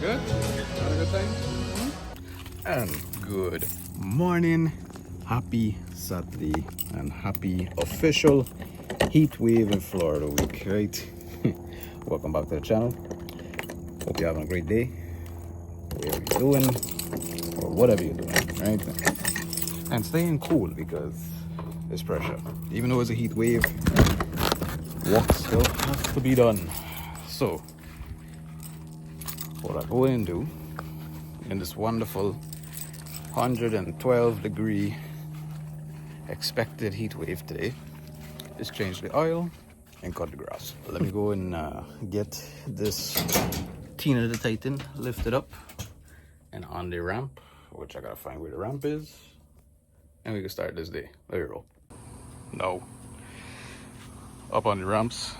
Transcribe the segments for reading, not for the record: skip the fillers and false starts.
Good? Having a good time? And good morning. Happy Saturday and happy official heat wave in Florida week, right? Welcome back to the channel. Hope you're having a great day, whatever you're doing, or whatever you're doing, right? And staying cool because there's pressure. Even though it's a heat wave, work still has to be done. So, what I go and do in this wonderful 112 degree expected heat wave today is change the oil and cut the grass. Let me go and get this Tina the Titan lifted up and on the ramp, which I gotta find where the ramp is, and we can start this day. Let me roll. Now, up on the ramps,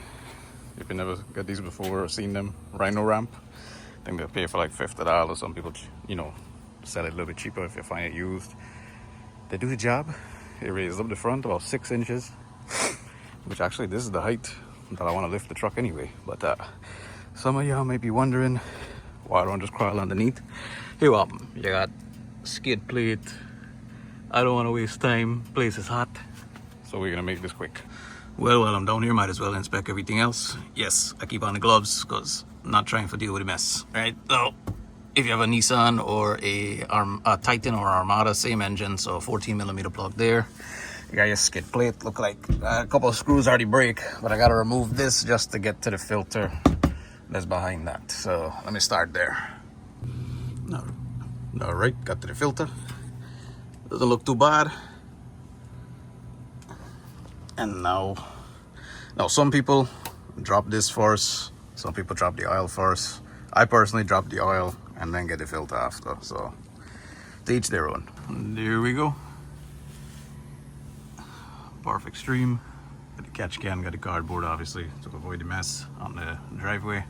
if you never got these before or seen them, Rhino ramp, I think they pay for like $50. Some people, you know, sell it a little bit cheaper if you find it used. They do the job. It raises up the front about 6 inches, which actually this is the height that I want to lift the truck anyway. But some of y'all might be wondering why I don't just crawl underneath. Here, well, you got skid plate. I don't want to waste time. Place is hot, so we're gonna make this quick. Well, while I'm down here, might as well inspect everything else. Yes, I keep on the gloves because I'm not trying to deal with a mess, right? So, if you have a Nissan or a Titan or Armada, same engine, so 14mm plug there. You got your skid plate. Look like a couple of screws already break, but I gotta remove this just to get to the filter that's behind that. So let me start there. All right, got to the filter. Doesn't look too bad. And now some people drop this first, some people drop the oil first. I personally drop the oil and then get the filter after, so to each their own. And there we go. Perfect stream. Got the catch can, got the cardboard obviously to avoid the mess on the driveway.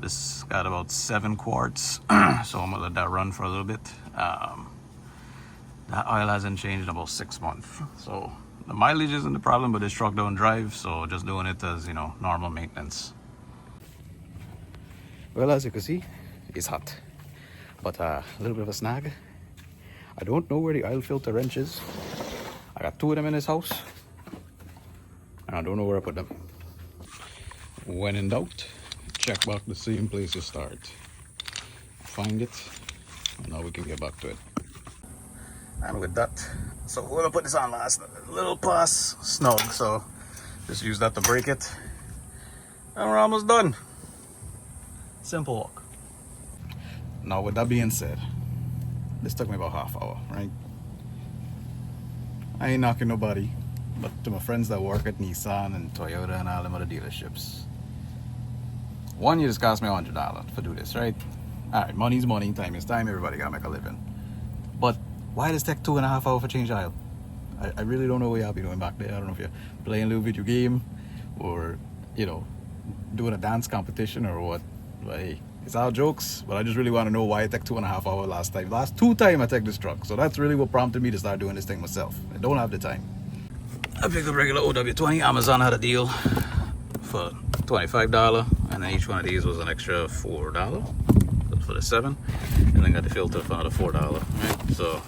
This got about 7 quarts, so I'm gonna let that run for a little bit. That oil hasn't changed in about 6 months, so the mileage isn't the problem, but this truck don't drive, so just doing it as, you know, normal maintenance. Well, as you can see, it's hot, but a little bit of a snag. I don't know where the oil filter wrench is. I got 2 of them in this house, and I don't know where I put them. When in doubt, check back the same place you start. Find it, and now we can get back to it. And with that, so we're gonna put this on last. A little pass snug, so just use that to break it. And we're almost done. Simple walk. Now with that being said, this took me about half hour, right? I ain't knocking nobody, but to my friends that work at Nissan and Toyota and all them other dealerships, one, you just cost me $100 for do this, right? Alright, money's money, time is time, everybody gotta make a living. But why does it take 2.5 hours for change oil? I really don't know what y'all be doing back there. I don't know if you're playing a little video game or, you know, doing a dance competition or what. But hey, it's all jokes, but I just really want to know why it took 2.5 hours last time. Last 2 times I took this truck. So that's really what prompted me to start doing this thing myself. I don't have the time. I picked up regular OW20. Amazon had a deal for $25, and then each one of these was an extra $4 for the 7, and then got the filter for another $4, right? So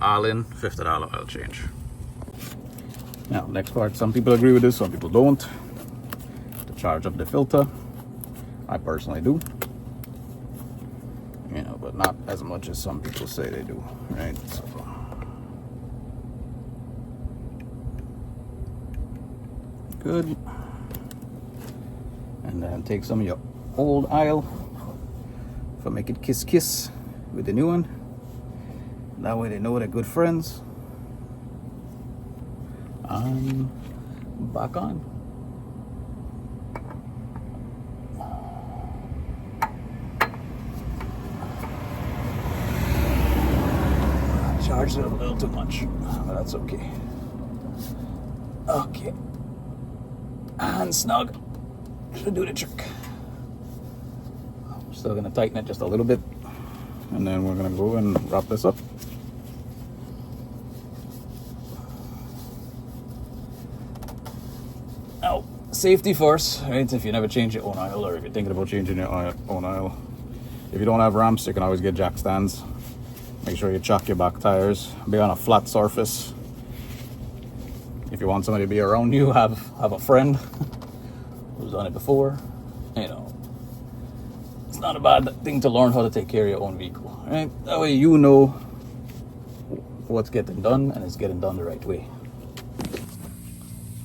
all in $50 oil change. Now next part, some people agree with this, some people don't. To charge up the filter, I personally do, you know, but not as much as some people say they do, right? So good. And then take some of your old oil for make it kiss kiss with the new one. That way they know they're good friends. Back on. I charged it a little too much, but that's okay. Okay. And snug. Should do the trick. I'm still gonna tighten it just a little bit, and then we're gonna go and wrap this up. Safety first, right? If you never change your own oil, or if you're thinking about changing your own oil, If you don't have ramps, you can always get jack stands. Make sure you chock your back tires. Be on a flat surface. If you want somebody to be around you, have a friend who's done it before. You know, it's not a bad thing to learn how to take care of your own vehicle, right? That way you know what's getting done and it's getting done the right way.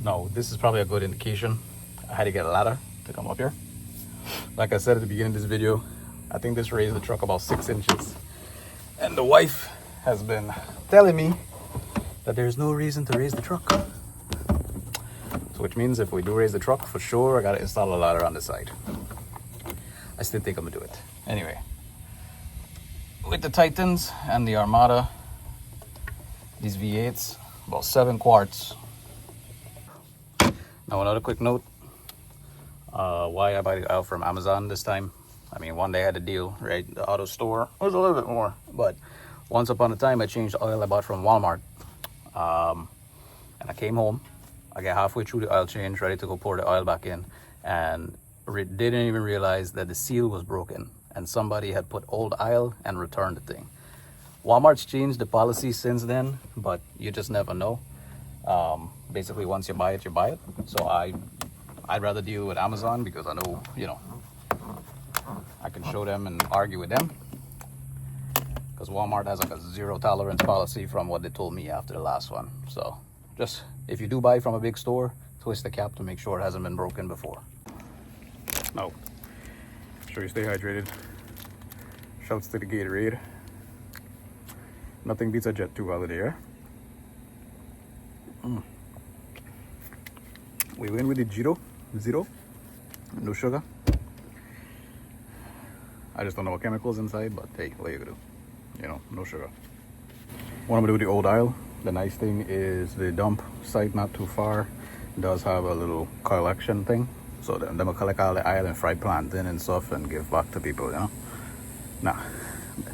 Now, this is probably a good indication. I had to get a ladder to come up here. Like I said at the beginning of this video, I think this raised the truck about 6 inches. And the wife has been telling me that there's no reason to raise the truck. So which means if we do raise the truck, for sure, I gotta install a ladder on the side. I still think I'm gonna do it. Anyway, with the Titans and the Armada, these V8s, about 7 quarts. Now another quick note, why I buy the oil from Amazon this time. I mean, one day I had a deal, right? The auto store was a little bit more, but once upon a time I changed the oil I bought from Walmart. And I came home, I got halfway through the oil change, ready to go pour the oil back in, and didn't even realize that the seal was broken and somebody had put old oil and returned the thing. Walmart's changed the policy since then, but you just never know. Basically, once you buy it, you buy it. So I'd rather deal with Amazon because I know, you know, I can show them and argue with them. Because Walmart has like a 0 tolerance policy from what they told me after the last one. So just, if you do buy from a big store, twist the cap to make sure it hasn't been broken before. Now, make sure you stay hydrated. Shouts to the Gatorade. Nothing beats a Jet 2 holiday, yeah? We went with the zero, no sugar. I just don't know what chemicals inside, but hey, what you gonna do? You know, no sugar. What I'm gonna do with the old aisle, the nice thing is the dump site not too far does have a little collection thing. So then they'll collect all the aisle and fry plantain and stuff and give back to people, you know? Nah,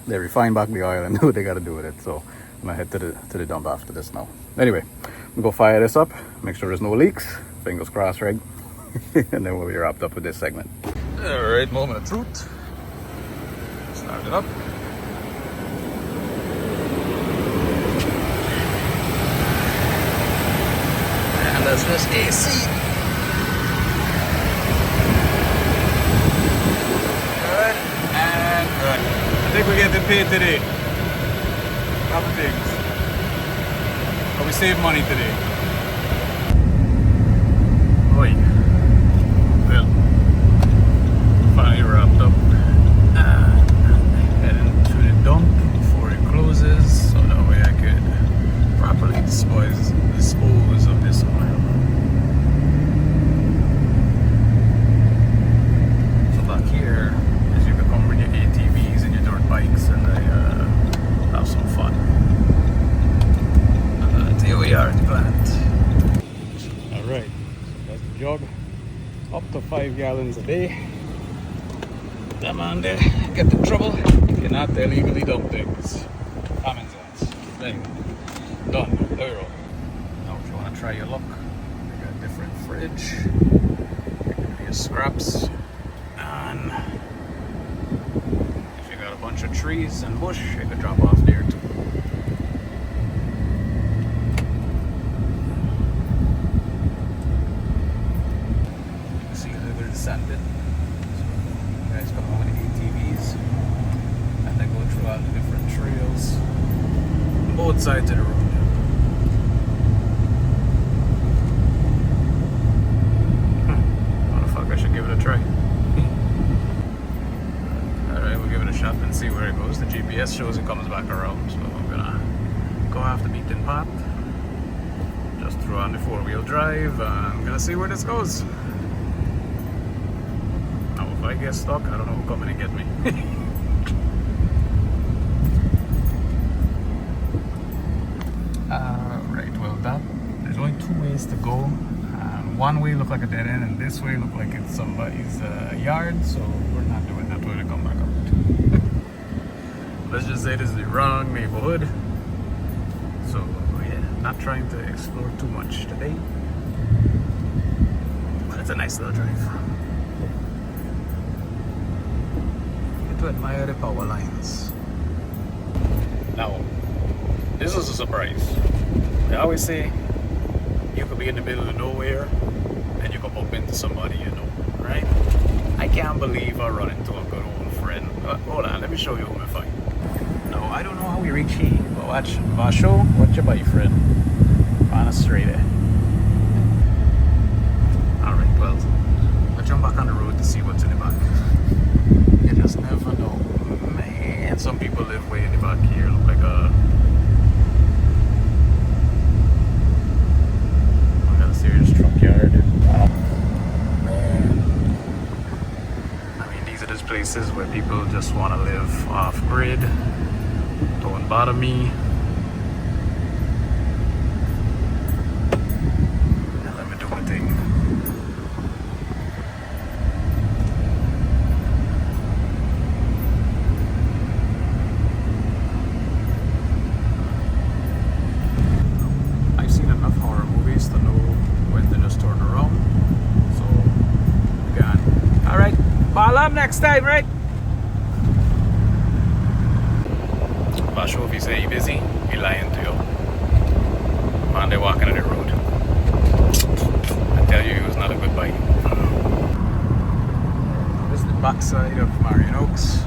they refine back the oil and do what they gotta do with it. So I'm gonna head to the dump after this now. Anyway, I'm gonna go fire this up, make sure there's no leaks. Fingers crossed, right? And then we'll be wrapped up with this segment. All right, moment of truth. Start it up. And that's this AC. Good and good. I think we're getting paid today. Couple things. But we save money today. Oi. Well, finally wrapped up. Heading to the dump before it closes, so that way I could properly dispose of this oil. So back here is you can come with your ATVs and your dirt bikes and have some fun. Here we are at the plant. Alright, that's the jog. Up to 5 gallons a day. Put them on there. Get in trouble if you're not illegally dump things. Common sense. There you go. Done. There we go. Now if you want to try your luck, we got a different fridge. Give you scraps. And if you got a bunch of trees and bush, you could drop off there too. Sandpit. So you guys come over to ATVs and they go through all the different trails on both sides of the road. What the fuck, I should give it a try. Alright, we'll give it a shot and see where it goes. The GPS shows it comes back around, so I'm gonna go off the beaten path. Just throw on the 4-wheel drive and I'm gonna see where this goes. If I get stuck, I don't know who's coming to get me. Right, well there's only 2 ways to go. One way look like a dead end and this way look like it's somebody's yard, so we're not doing that way to come back up. Let's just say this is the wrong neighborhood. So yeah, not trying to explore too much today. But it's a nice little drive. to admire the power lines. Now, this is a surprise. I always say you could be in the middle of nowhere and you could bump into somebody you know, right? I can't believe I run into a good old friend. Hold on, let me show you who I find. No, I don't know how we reach here, but watch, Vasho, watch your boyfriend. On a straight there. Alright, well, let's jump back on the road to see what's in the back. You just never know. Man, some people live way in the back here. Look like a serious truck yard. Man. I mean, these are just places where people just want to live off grid. Don't bother me. And let me do my thing. I've seen enough horror movies to know when to just turn around. So, again. Alright, follow up next time, right? Not sure if he say he busy, he lying to you. Man, they walking on the road. I tell you, it was not a good bite. This is the backside of Marion Oaks.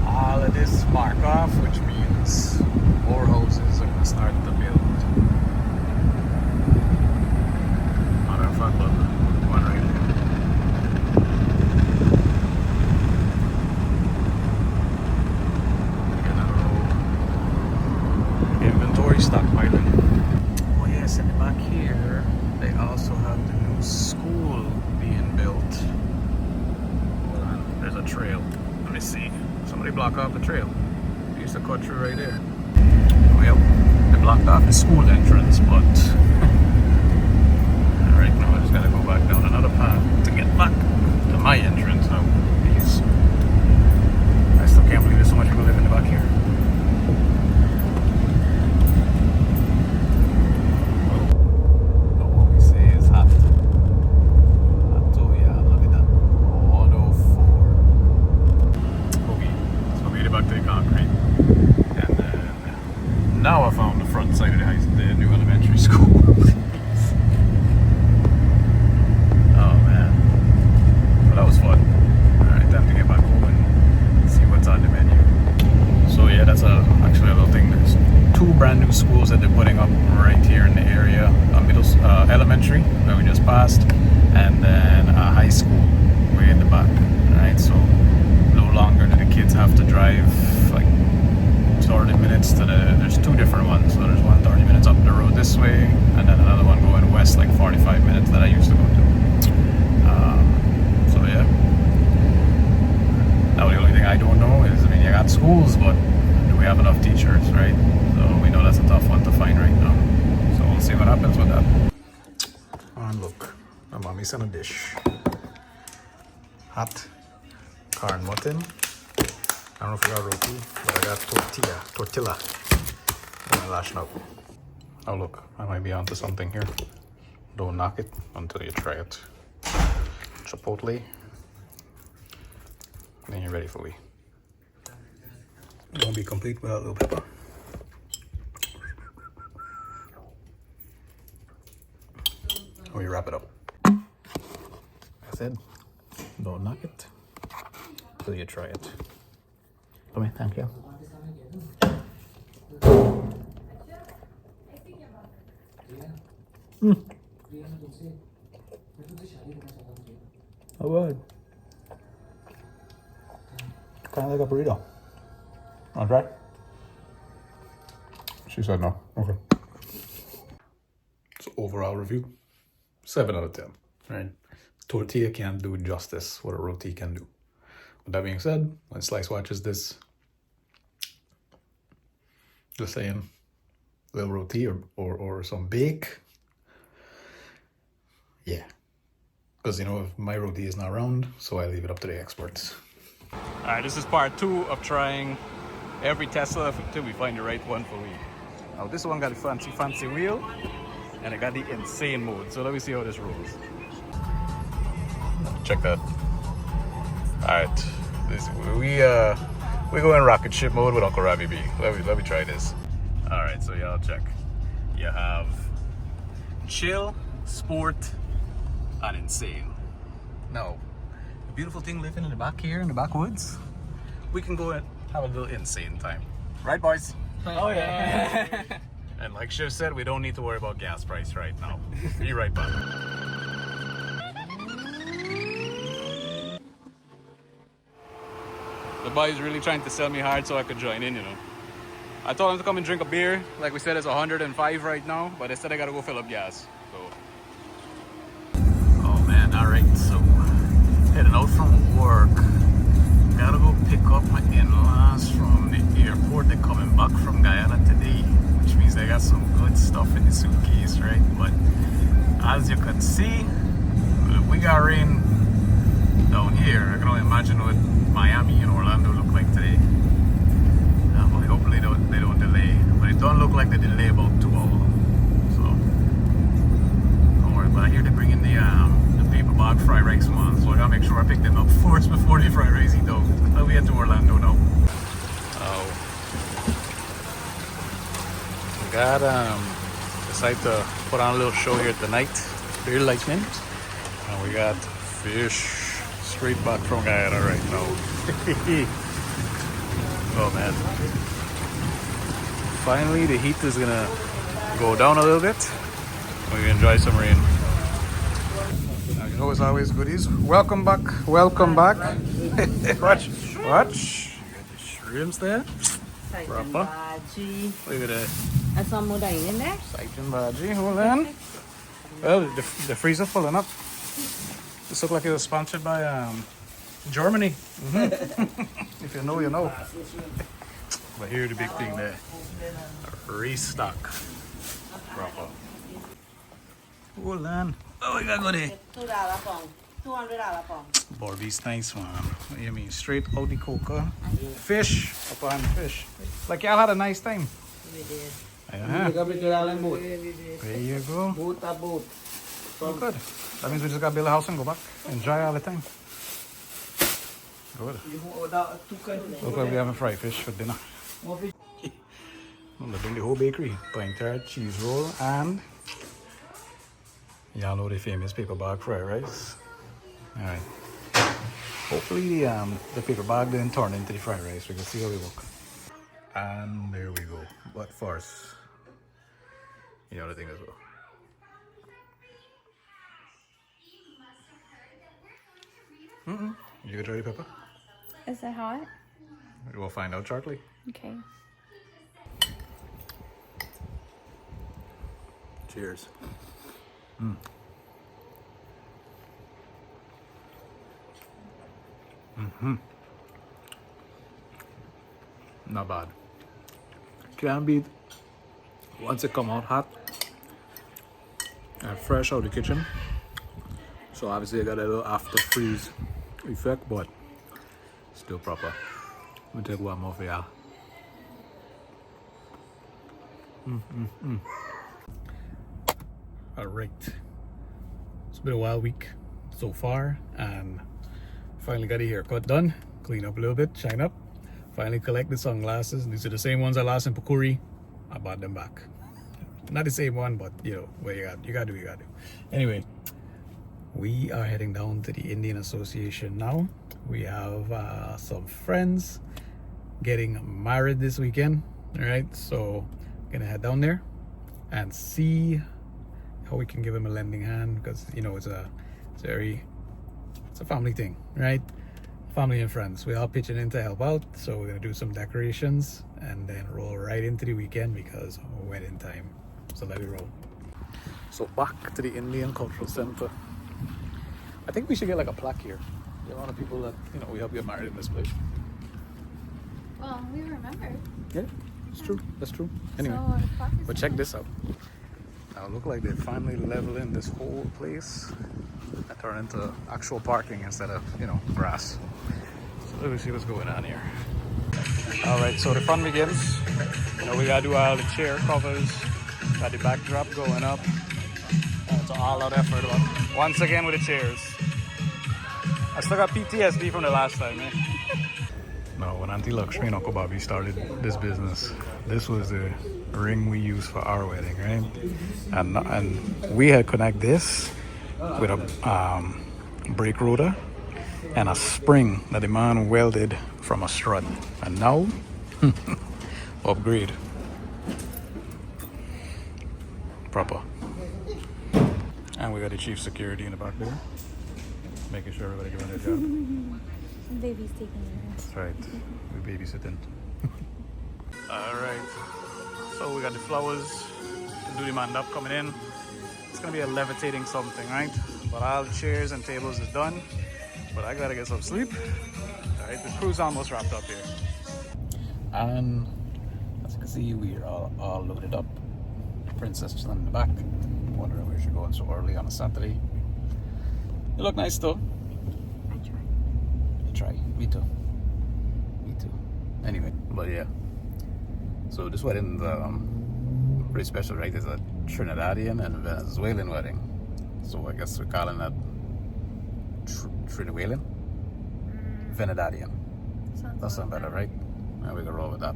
All of this mark off, which means more houses are going to start to build. One right here. Inventory stockpiling. Oh yes, in the back here, they also have the new school being built. Hold on, there's a trail. Let me see. Somebody block off the trail. They used to cut through right there. Well, they blocked off the school entrance, but right now I just gotta go back down another path to get back to my entrance now. Jeez. I still can't believe there's so much people living in the back here. Well, what we say is hot. Hot, oh yeah, look at that. 104. Okay, so we made it back to the concrete. And then now I found the front side of the new elementary school. That was fun. Alright, time to get back home and see what's on the menu. So yeah, that's actually a little thing. There's 2 brand new schools that they're putting up right here in the area. Elementary, that we just passed, and then a high school way in the back. Alright, so no longer do the kids have to drive like 30 minutes to there's 2 different ones. So there's one 30 minutes up the road this way, and then another one going west like 45 minutes that I used to go to. So yeah. Now the only thing I don't know is, I mean, you got schools, but do we have enough teachers, right? So we know that's a tough one to find right now. So we'll see what happens with that. And look, my mommy sent a dish. Hot corn mutton. I don't know if I got roti, but I got tortilla. And I lash out. Oh look, I might be onto something here. Don't knock it until you try it. Chipotle. Then you're ready for me. It won't be complete without a little pepper. Or you wrap it up. Like I said, don't knock it until you try it. Come here, thank you. Oh good. Kind of like a burrito. Want to try? She said no. Okay. So overall review, 7 out of 10. Right? Tortilla can't do justice what a roti can do. With that being said, when Slice watches this, just saying, little roti or some bake. Yeah. Because, you know, if my roti is not round, so I leave it up to the experts. Alright, this is part 2 of trying every Tesla until we find the right one for me. Now this one got the fancy wheel, and it got the insane mode. So let me see how this rolls. Check that. Alright, We go in rocket ship mode with Uncle Robbie B. Let me try this. All right, so y'all check. You have chill, sport, and insane. Now, the beautiful thing living in the back here in the backwoods, we can go and have a little insane time, right, boys? Oh yeah. And like Shiv said, we don't need to worry about gas price right now. Be right back. The boy's really trying to sell me hard so I could join in, you know. I told him to come and drink a beer. Like we said, it's 105 right now, but instead I gotta go fill up gas. So. Oh man, alright, so heading out from work. Gotta go pick up my in-laws from the airport. They're coming back from Guyana today, which means they got some good stuff in the suitcase, right? But as you can see, we got rain down here. I can only imagine what Miami and Orlando look like today. But hopefully they don't delay. But it don't look like they delay about 2 hours. So don't worry. But I hear they bring in the paper bag fried rice man. So I gotta make sure I pick them up first before they fry rice eat out. I'll be head to Orlando now. Oh. We got decided to put on a little show here tonight. Beer lightning. And we got fish. Straight back from Guyana right now. Oh man. Finally the heat is gonna go down a little bit. We can enjoy some rain. Now, you know, it's always goodies. Welcome back. Welcome back. Watch. Watch. You got the shrimps there. Proper. Look at that. And some more in there. Saitan bhaji. Hold on. Well, the freezer filling up. This looks like it was sponsored by Germany. Mm-hmm. If you know, you know. But here's the big thing there. Restock. Proper. Hold on. Oh, we gotta go there. $2 pound. $200 pound. Barbie's nice, man. What do you mean? Straight out the coca. Fish. Upon fish. Like y'all had a nice time. We did. Uh-huh. There you go. Boat. Oh, good. That means we just gotta build a house and go back. Enjoy all the time. Good. Look like we having fried fish for dinner. I'm doing the whole bakery. Pine tart, cheese roll, and y'all know the famous paper bag fried rice. Alright. Hopefully the paper bag didn't turn into the fried rice. We can see how we look. And there we go. But first, you know the thing as well. You get ready, Pepper? Is it hot? We'll find out shortly. Okay. Cheers. Not bad. Can't beat once it come out hot and fresh out of the kitchen. So obviously I got a little after freeze effect, but still proper. Let me take one more for y'all. Alright. It's been a wild week so far, and finally got a haircut done. Clean up a little bit, shine up. Finally collect the sunglasses. These are the same ones I lost in Pukuri. I bought them back. Not the same one, but you know, what you gotta do. Anyway. We are heading down to the Indian Association now. We have some friends getting married this weekend. All right, so gonna head down there and see how we can give them a lending hand, because you know it's a family thing, right? Family and friends. We all pitching in to help out. So we're gonna do some decorations and then roll right into the weekend because wedding time. So let it roll. So back to the Indian Cultural Center. I think we should get like a plaque here. There are a lot of people that, you know, we help get married in this place. Well, we remember. Yeah, it's true. That's true. Anyway, but check this out. Now it looks like they're finally leveling this whole place and turn into actual parking instead of, you know, grass. So let me see what's going on here. All right, so the fun begins. You know, we gotta do all the chair covers, got the backdrop going up. It's all out effort. Once again with the chairs. I still got PTSD from the last time, man. No, when Auntie Lakshmi and Uncle Bobby started this business, this was the ring we used for our wedding, right? And we had connect this with a brake rotor and a spring that the man welded from a strut. And now, upgrade. Proper. And we got the chief security in the back there, making sure everybody doing their job. Baby's taking it. That's right. We babysitting. All right. So we got the flowers to do the mandap coming in. It's gonna be a levitating something, right? But all the chairs and tables is done. But I gotta get some sleep. All right, the crew's almost wrapped up here. And as you can see, we're all loaded up. Princess is in the back. Wondering where she's going so early on a Saturday. You look nice though. I try. You try. Me too. Me too. Anyway, but yeah. So this wedding's pretty special, right? It's a Trinidadian and Venezuelan wedding. So I guess we're calling that Trinidadian? Venedadian. That sounds better, right? Yeah, we can roll with that.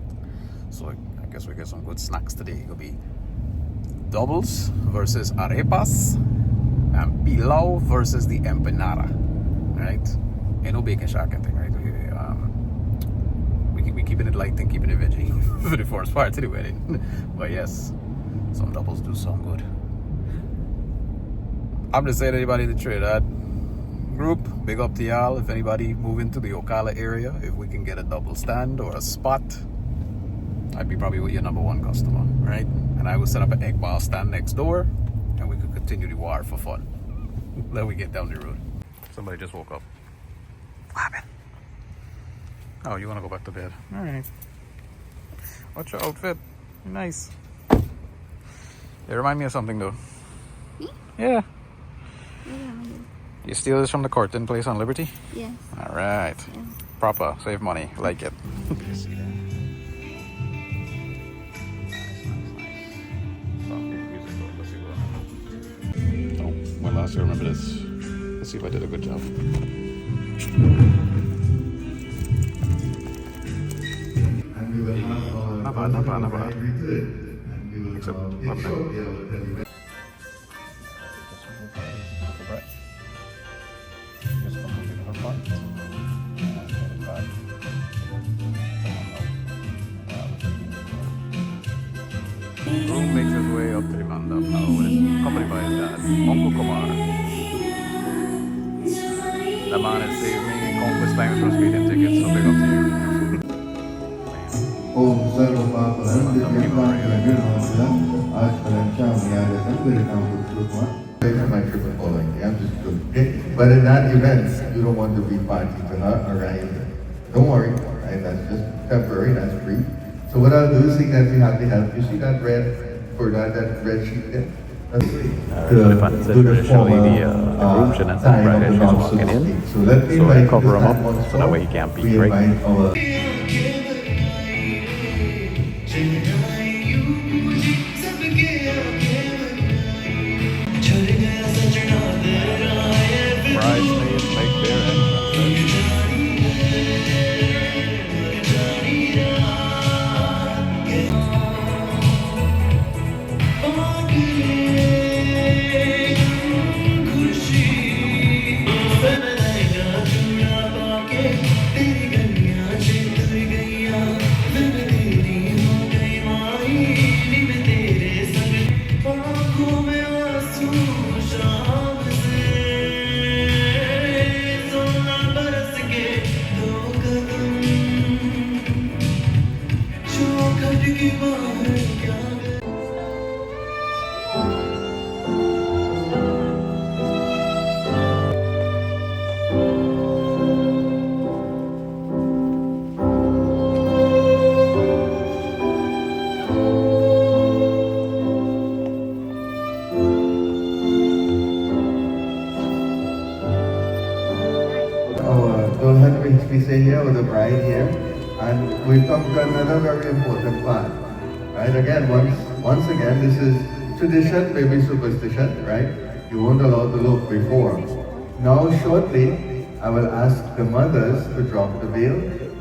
So I guess we get some good snacks today. It'll be doubles versus arepas and pilau versus the empanada, right? Ain't no bacon shack and thing, right? We keeping it light and keeping it veggie for the first part of the wedding. But yes, some doubles do sound good. I'm just saying, anybody in the Trinidad group, big up to y'all. If anybody moving to the Ocala area, if we can get a double stand or a spot, I'd be probably your #1 customer, right? And I will set up an egg ball stand next door, and we could continue the war for fun. Then we get down the road. Somebody just woke up. What happened? Oh, you want to go back to bed? All right. What's your outfit? Nice. They remind me of something, though. Me? Yeah. Yeah. You steal this from the Corton place on Liberty? Yes. All right. Yeah. Proper. Save money. Like it. Oh, my last year, remember this. Let's see if I did a good job. Not bad, not bad, not bad. Except, not bad. Groom makes his way up to the mandap now, accompanied by his dad, Uncle Kumar. That man has saved me countless times from speeding tickets, so big up to you. ओम सर्व पाप हरण दिव्यंगा निर्मला आज परंचा म्याले संगरिता पुत्रुमा. My trip and following. I'm just good. Okay? But in that event, you don't want to be party to her, alright? Don't worry, alright? That's just temporary, that's free. So what I'll do is seeing that we have the help. You see that red for that red sheet there? Traditionally, the groom should enter the bride as she's walking in, so I cover him up so that way he can't be right. Bridesmaids make their entrance. We say here with the bride here, and we come to another very important part. Right? Again, once again, this is tradition, maybe superstition, right? You weren't allowed to look before. Now, shortly, I will ask the mothers to drop the veil,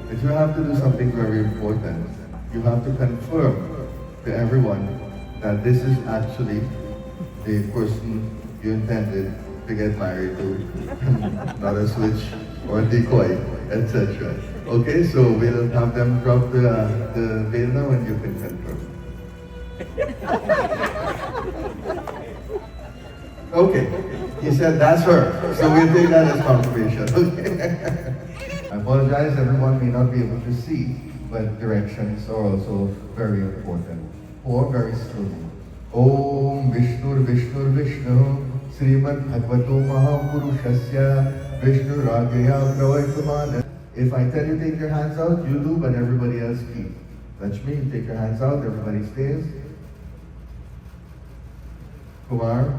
but you have to do something very important. You have to confirm to everyone that this is actually the person you intended to get married to, not a switch or a decoy, etc. Okay, so we'll have them drop the veil now and you can confirm. Okay, he said that's her, so we'll take that as confirmation. Okay. I apologize, everyone may not be able to see, but directions are also very important. Or very slowly. Om Vishnur Vishnur Vishnu Srimad Bhagavato Mahapurushasya Vishnu Ragaya Pravaitamana. If I tell you take your hands out, you do, but everybody else keep. Lakshmi, you take your hands out, everybody stays. Kumar,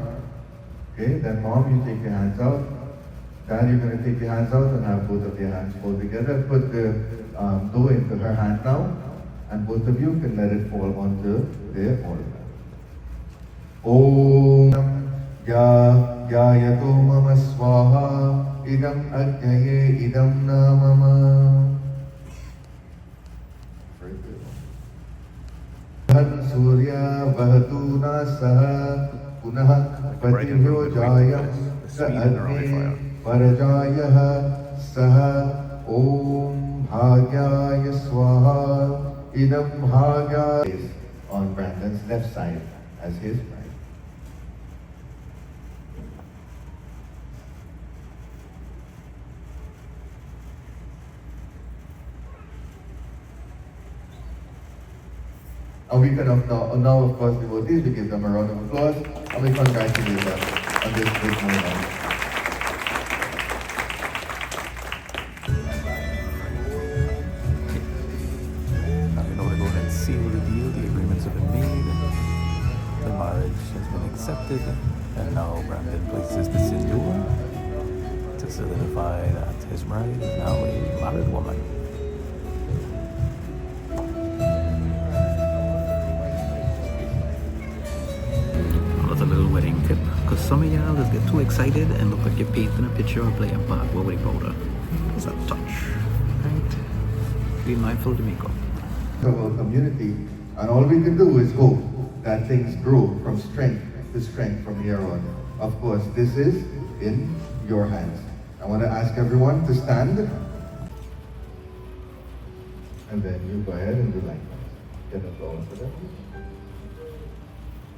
okay, then Mom, you take your hands out. Dad, you're going to take your hands out and have both of your hands pulled together. Put the dough into her hand now, and both of you can let it fall onto their oil. Om Yayato Mama Swaha Idam Agyaye Idam Namama. Bhan Surya Vahatu Nasaha Punaha Patihyo Jayam Sa Agni Parajayah Saha Om Bhagyaya Swaha Idam Bhagyaya. On Brandon's left side as his bride. And we can now of course devotees, we give them a round of applause and we congratulate them on this big moment. Now we know to go ahead and seal the deal. The agreements have been made. The marriage has been accepted. And now Brandon places the sindoor to solidify that his bride is now a married woman. A little wedding tip, because some of y'all just get too excited and look like you're painting a picture or playing part with wedding powder. It's a touch, right? Be mindful to make up. Our community, and all we can do is hope that things grow from strength to strength from here on. Of course, this is in your hands. I want to ask everyone to stand, and then you go ahead and do likewise. Get applause for them.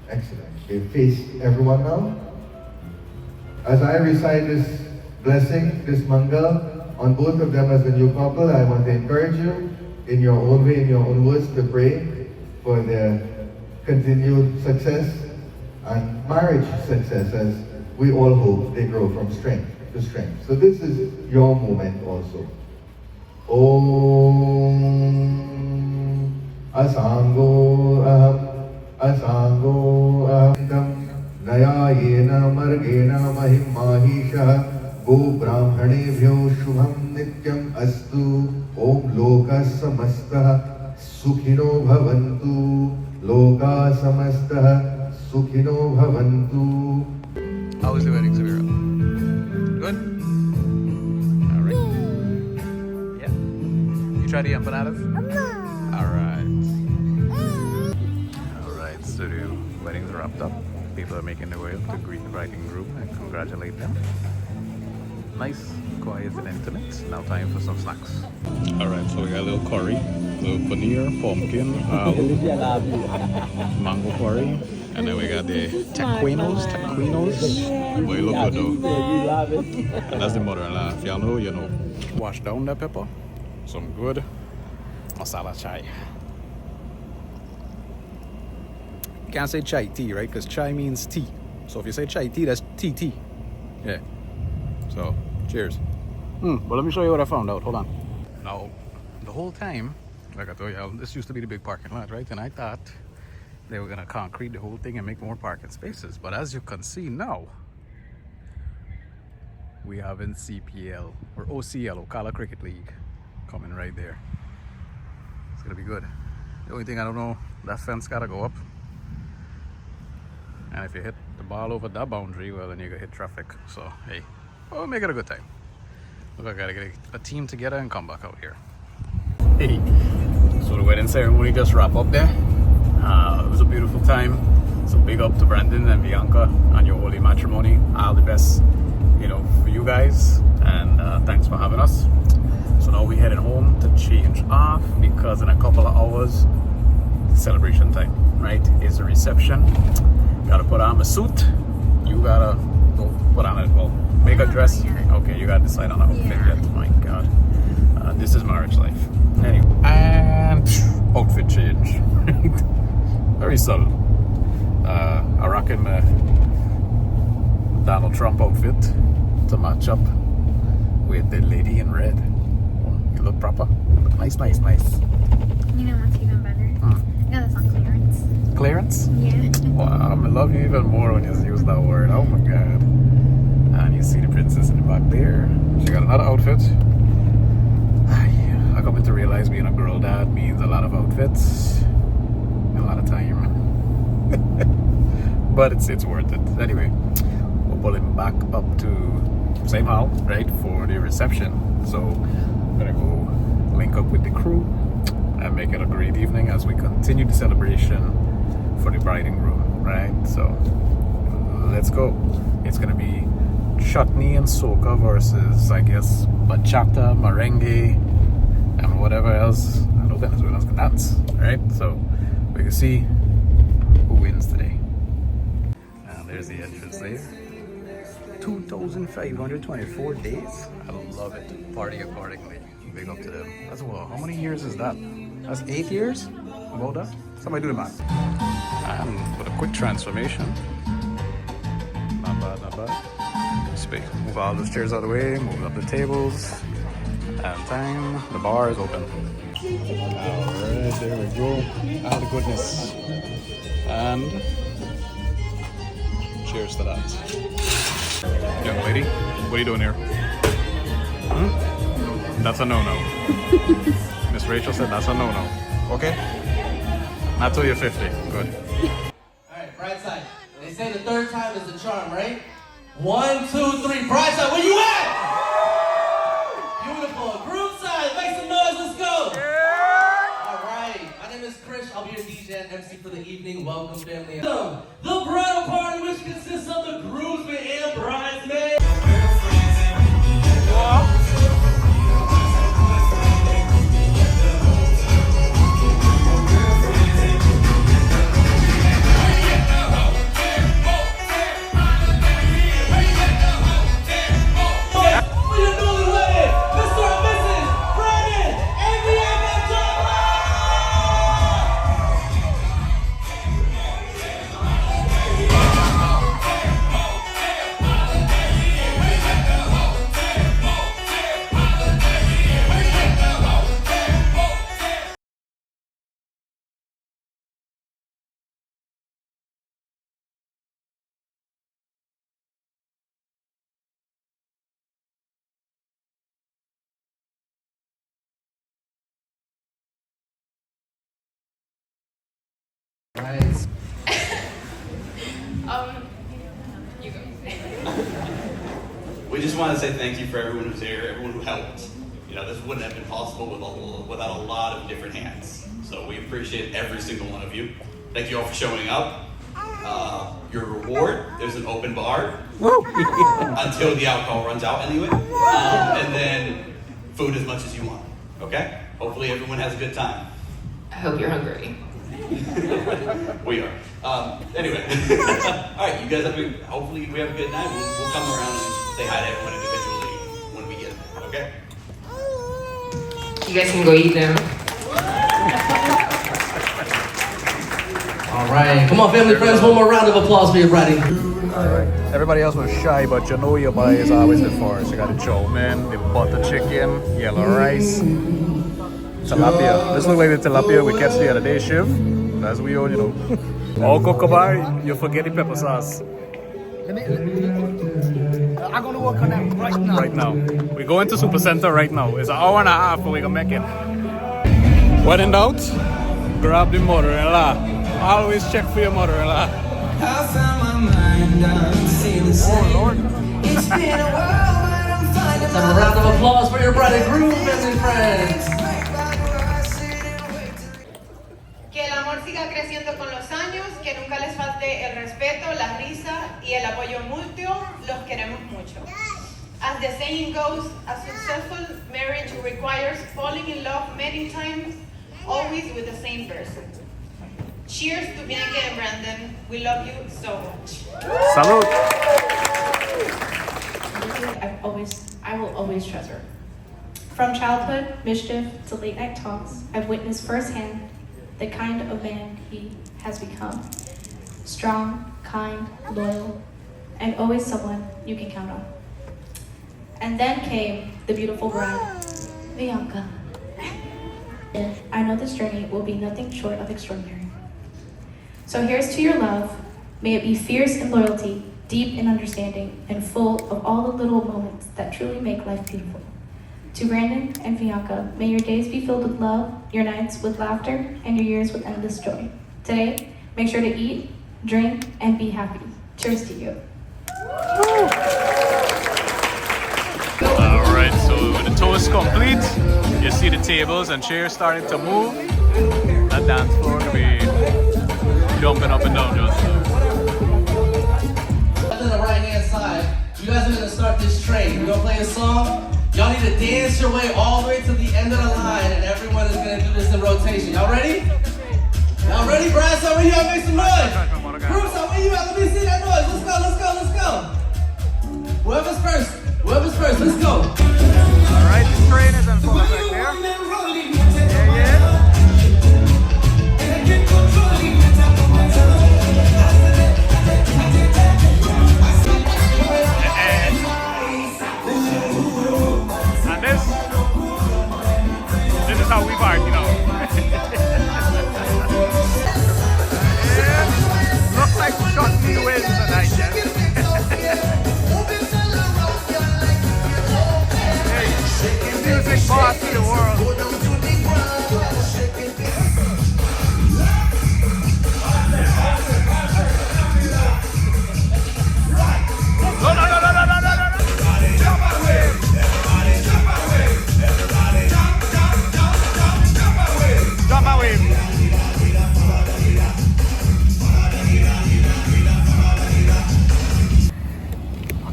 Excellent. Okay, face everyone now. As I recite this blessing, this mangal, on both of them as the new couple, I want to encourage you in your own way, in your own words, to pray for their continued success and marriage success as we all hope they grow from strength to strength. So this is your moment also. Om Asango Aham Asango Aham Nayayena Margena Mahimmahisha Go Brahmanebhyo Shubham Nityam Astu Om Loka Samastah Sukhino Bhavantu Loka Samastah Sukhino Bhavantu. How was the wedding, Samira? Good? Alright. Yeah. You tried the empanadas? Alright. Alright, so the wedding's wrapped up. People are making their way up to greet the bride and groom and congratulate them. Nice, quiet and intimate. Now time for some snacks. Alright, so we got a little curry, a little paneer, pumpkin, mango curry, and then we got the taquinos. Boy, look good though. And that's the mother-in-law. If y'all know, you know. Wash down that pepper. Some good masala chai. You can't say chai tea, right? Because chai means tea. So if you say chai tea, that's tea. Yeah. So, cheers. But let me show you what I found out. Hold on. Now, the whole time, like I told you, this used to be the big parking lot, right? And I thought they were gonna concrete the whole thing and make more parking spaces. But as you can see now, we have in CPL, or OCL, Ocala Cricket League, coming right there. It's gonna be good. The only thing I don't know, that fence gotta go up. And if you hit the ball over that boundary, well, then you're gonna hit traffic. So, hey, we'll make it a good time. Look, I gotta get a team together and come back out here. Hey, so the wedding ceremony just wrapped up there. It was a beautiful time. So big up to Brandon and Vianka on your holy matrimony. All the best, you know, for you guys, and thanks for having us. So now we're heading home to change off because in a couple of hours, celebration time, right? Is the reception. Gotta put on a suit. You gotta go put on it. Well, make a dress. Okay, you gotta decide on an outfit yet. My God, this is marriage life. Anyway, and outfit change. Very subtle. I'm rocking my Donald Trump outfit to match up with the lady in red. Oh, you look proper. You look nice. You know what's even better? I got this on clearance. Clearance? Yeah. Wow, I love you even more when you use that word. Oh my God. And you see the princess in the back there. She got another outfit. I come to realize being a girl dad means a lot of outfits, a lot of time. But it's worth it. Anyway, we're pulling back up to same hall, right, for the reception. So I'm gonna go link up with the crew and make it a great evening as we continue the celebration for the bride and groom, right? So let's go. It's gonna be chutney and soca versus, I guess, bachata, merengue, and whatever else. I know Venezuelans can dance, right? So we can see who wins today. And there's the entrance there. 2,524 days. I love it. Party accordingly. Big up to them. That's what? How many years is that? That's 8 years? About that? Somebody do the math. And with a quick transformation. Not bad, not bad. Speak. Move all those chairs out of the way. Move up the tables. And time. The bar is open. Alright, there we go. Ah, the goodness. And cheers to that. Young lady, what are you doing here? That's a no-no. Miss Rachel said that's a no-no. Okay? Not till you're 50. Good. Alright, bright side. They say the third time is the charm, right? 1, 2, 3. Bright side, where you at? Beautiful. Groove side, make some noise, let's go. Alright, my name is Chris. I'll be your DJ and MC for the evening. Welcome, family. The bridal party, which consists of the groomsmen and bridesmaids. Nice. You go. We just want to say thank you for everyone who's here, everyone who helped. You know, this wouldn't have been possible without a lot of different hands. So we appreciate every single one of you. Thank you all for showing up. Your reward, there's an open bar until the alcohol runs out anyway. And then food as much as you want, okay? Hopefully everyone has a good time. I hope you're hungry. We are. Anyway, all right, you guys hopefully we have a good night. We'll come around and say hi to everyone individually when we get there, okay? You guys can go eat now. All right, come on, family, friends, one more round of applause for your bride. All right. Everybody else was shy, but you know your boy is always the first. You got the chow mein, the butter chicken, yellow rice, tilapia. This looks like the tilapia we catch the other day, Shiv. As we all, you know. All Kokobai, you forget the pepper sauce. I'm gonna work on that right now. Right now. We go into Super Center right now. It's an hour and a half but we can make it. When in doubt, grab the mother-in-law. Always check for your mother-in-law. I found my mind, I'm feeling safe. Oh Lord. It's been a while, but I'm finding have a round of applause for your bride and groom, family and friends. Que el amor siga creciendo con los años, que nunca les falte el respeto, la risa y el apoyo mutuo. Los queremos mucho. As the saying goes, a successful marriage requires falling in love many times, always with the same person. Cheers to Bianca and Brandon. We love you so much. Salud! I will always treasure. From childhood mischief to late night talks, I've witnessed firsthand the kind of man he has become. Strong, kind, loyal, and always someone you can count on. And then came the beautiful bride, Vianka. I know this journey will be nothing short of extraordinary. So here's to your love. May it be fierce in loyalty, deep in understanding, and full of all the little moments that truly make life beautiful. To Brandon and Vianka, may your days be filled with love, your nights with laughter, and your years with endless joy. Today, make sure to eat, drink, and be happy. Cheers to you. Alright, so with the toast complete, you see the tables and chairs starting to move. That dance floor will be jumping up and down just now. On the right hand side, you guys are gonna start this train. We're gonna play a song. Y'all need to dance your way all the way to the end of the line, and everyone is gonna do this in rotation. Y'all ready? Y'all ready? Brass over here, make some noise. Groups, where you at? Let me see that noise. Let's go, let's go, let's go. Whoever's first, let's go. Alright, this train is in full effect there. Yeah. And this is how we party, you know. Yeah. Looks like shot in the wind tonight, yeah. Hey, music boss of the world.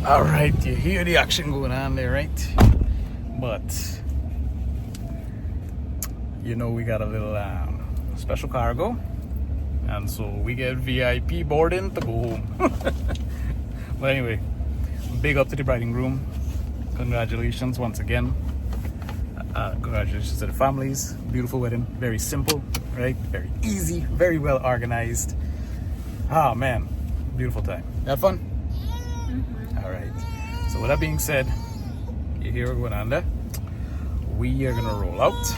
Alright, you hear the action going on there, right? But you know we got a little special cargo, and so we get VIP boarding to go home. But anyway, big up to the bride and groom. Congratulations once again. Congratulations to the families. Beautiful wedding, very simple, right? Very easy, very well organized. Oh man, beautiful time. You had fun? All right, so with that being said, you hear we're going on there. We are gonna roll out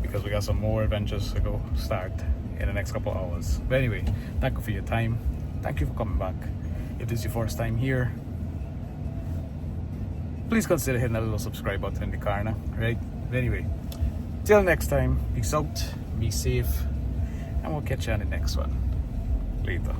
because we got some more adventures to go start in the next couple of hours. But anyway, thank you for your time. Thank you for coming back. If this is your first time here, please consider hitting that little subscribe button in the corner, right? But anyway, till next time, peace out, be safe, and we'll catch you on the next one. Later.